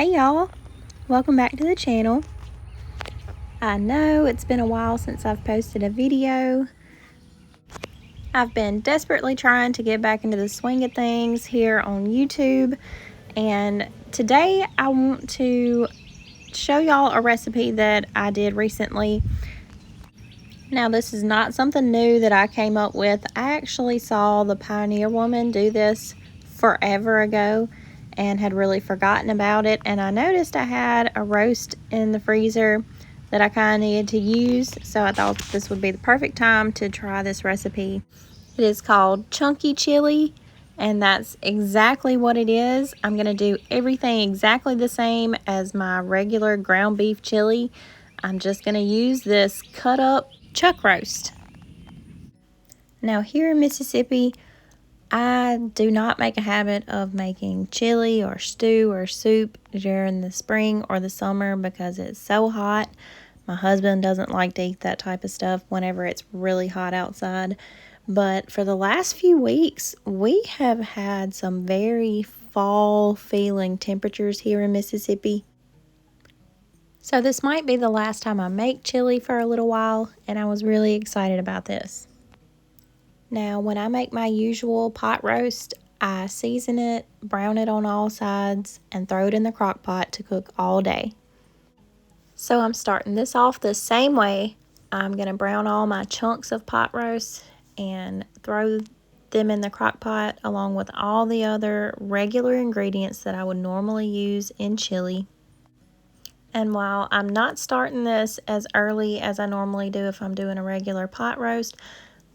Hey y'all, welcome back to the channel. I know it's been a while since I've posted a video. I've been desperately trying to get back into the swing of things here on YouTube, and today I want to show y'all a recipe that I did recently. Now this is not something new that I came up with. I actually saw the Pioneer Woman do this forever ago and had really forgotten about it, and I noticed I had a roast in the freezer that I kind of needed to use, so I thought this would be the perfect time to try this recipe. It is called chunky chili, and that's exactly what it is. I'm going to do everything exactly the same as my regular ground beef chili. I'm just going to use this cut up chuck roast. Now here in Mississippi, I do not make a habit of making chili or stew or soup during the spring or the summer because it's so hot. My husband doesn't like to eat that type of stuff whenever it's really hot outside. But for the last few weeks, we have had some very fall feeling temperatures here in Mississippi. So this might be the last time I make chili for a little while, and I was really excited about this. Now, when I make my usual pot roast, I season it, brown it on all sides, and throw it in the crock pot to cook all day. So I'm starting this off the same way. I'm going to brown all my chunks of pot roast and throw them in the crock pot along with all the other regular ingredients that I would normally use in chili. And while I'm not starting this as early as I normally do if I'm doing a regular pot roast,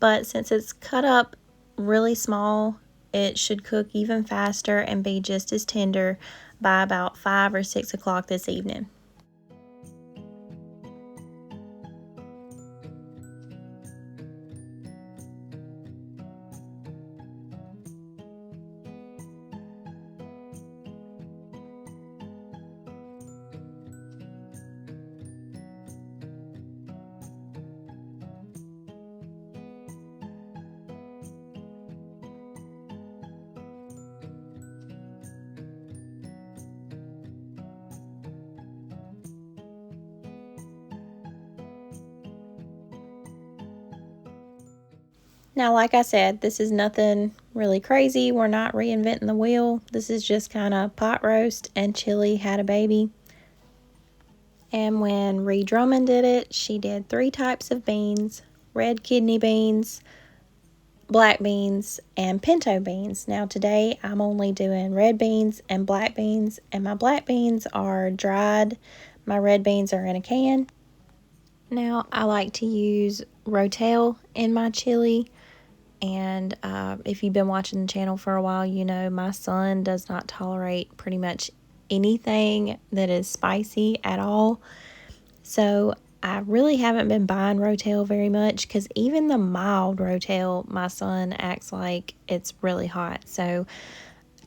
but since it's cut up really small, it should cook even faster and be just as tender by about 5 or 6 o'clock this evening. Now, like I said, this is nothing really crazy. We're not reinventing the wheel. This is just kind of pot roast and chili had a baby. And when Ree Drummond did it, she did 3 types of beans: red kidney beans, black beans, and pinto beans. Now today I'm only doing red beans and black beans, and my black beans are dried. My red beans are in a can. Now I like to use Rotel in my chili. And if you've been watching the channel for a while, you know my son does not tolerate pretty much anything that is spicy at all. So I really haven't been buying Rotel very much because even the mild Rotel, my son acts like it's really hot. So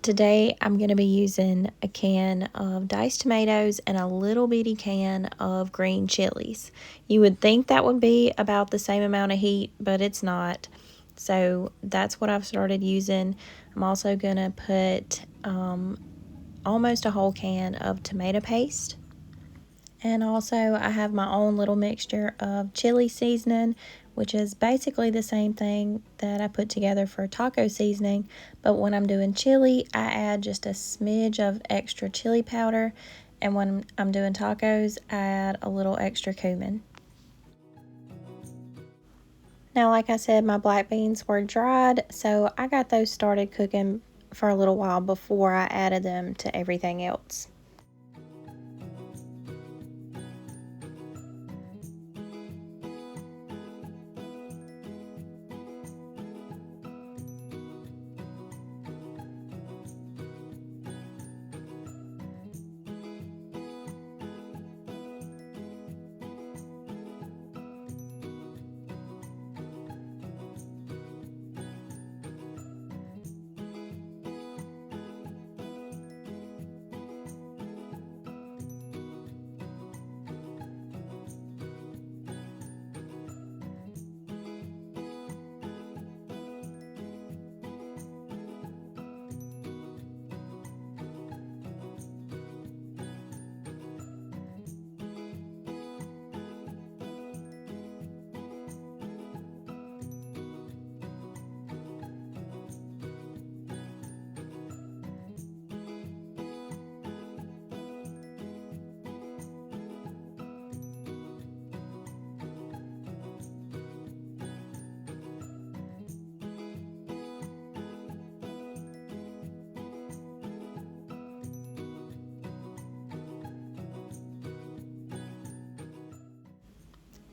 today I'm going to be using a can of diced tomatoes and a little bitty can of green chilies. You would think that would be about the same amount of heat, but it's not. So that's what I've started using. I'm also going to put almost a whole can of tomato paste. And also I have my own little mixture of chili seasoning, which is basically the same thing that I put together for taco seasoning. But when I'm doing chili, I add just a smidge of extra chili powder. And when I'm doing tacos, I add a little extra cumin. Now, like I said, my black beans were dried, so I got those started cooking for a little while before I added them to everything else.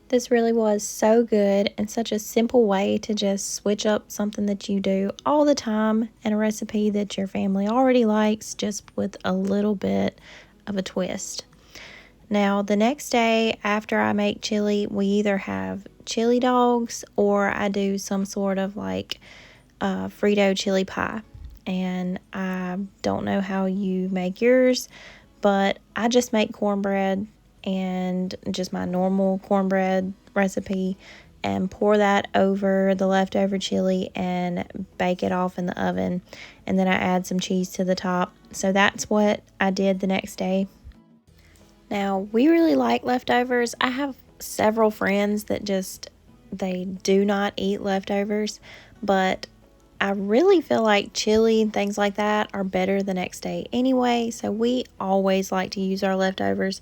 This really was so good and such a simple way to just switch up something that you do all the time and a recipe that your family already likes, just with a little bit of a twist. Now, the next day after I make chili, we either have chili dogs or I do some sort of like Frito chili pie. And I don't know how you make yours, but I just make cornbread and just my normal cornbread recipe and pour that over the leftover chili and bake it off in the oven, and then I add some cheese to the top. So that's what I did the next day. Now, we really like leftovers. I have several friends that they do not eat leftovers, but I really feel like chili and things like that are better the next day anyway, so we always like to use our leftovers.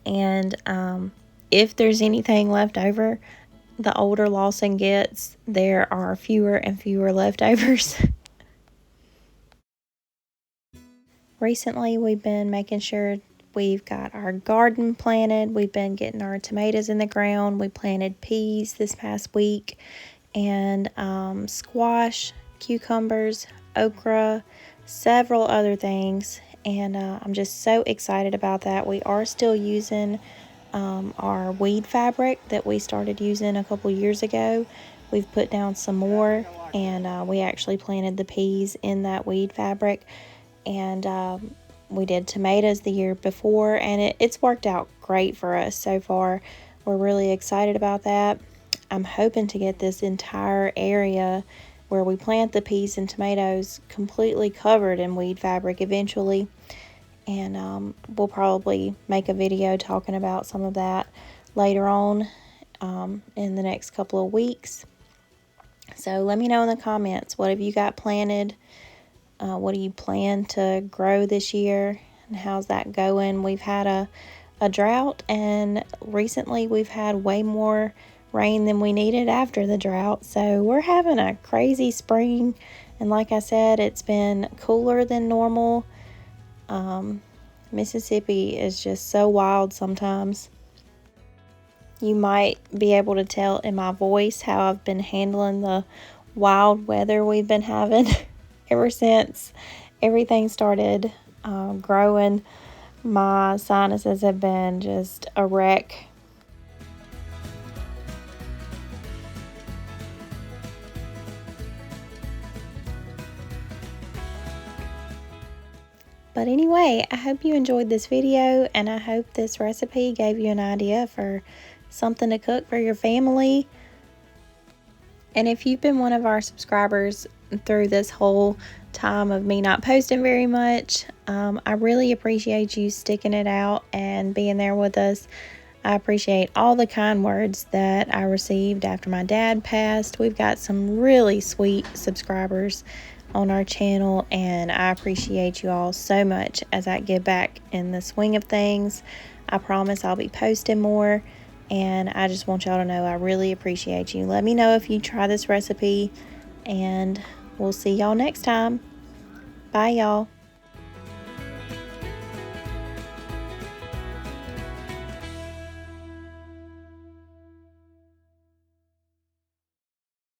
And if there's anything left over, the older Lawson gets, there are fewer and fewer leftovers. Recently, we've been making sure we've got our garden planted. We've been getting our tomatoes in the ground. We planted peas this past week, and squash, cucumbers, okra, several other things. And I'm just so excited about that. We are still using our weed fabric that we started using a couple years ago. We've put down some more, and we actually planted the peas in that weed fabric. And we did tomatoes the year before, and it's worked out great for us so far. We're really excited about that. I'm hoping to get this entire area where we plant the peas and tomatoes completely covered in weed fabric eventually. And we'll probably make a video talking about some of that later on in the next couple of weeks. So let me know in the comments, what have you got planted? What do you plan to grow this year? And how's that going? We've had a drought, and recently we've had way more rain than we needed after the drought. So we're having a crazy spring. And like I said, it's been cooler than normal. Mississippi is just so wild sometimes. You might be able to tell in my voice how I've been handling the wild weather we've been having ever since everything started growing. My sinuses have been just a wreck. But anyway, I hope you enjoyed this video, and I hope this recipe gave you an idea for something to cook for your family. And if you've been one of our subscribers through this whole time of me not posting very much, I really appreciate you sticking it out and being there with us. I appreciate all the kind words that I received after my dad passed. We've got some really sweet subscribers on our channel, and I appreciate you all so much as I get back in the swing of things. I promise I'll be posting more, and I just want y'all to know I really appreciate you. Let me know if you try this recipe, and we'll see y'all next time. Bye, y'all.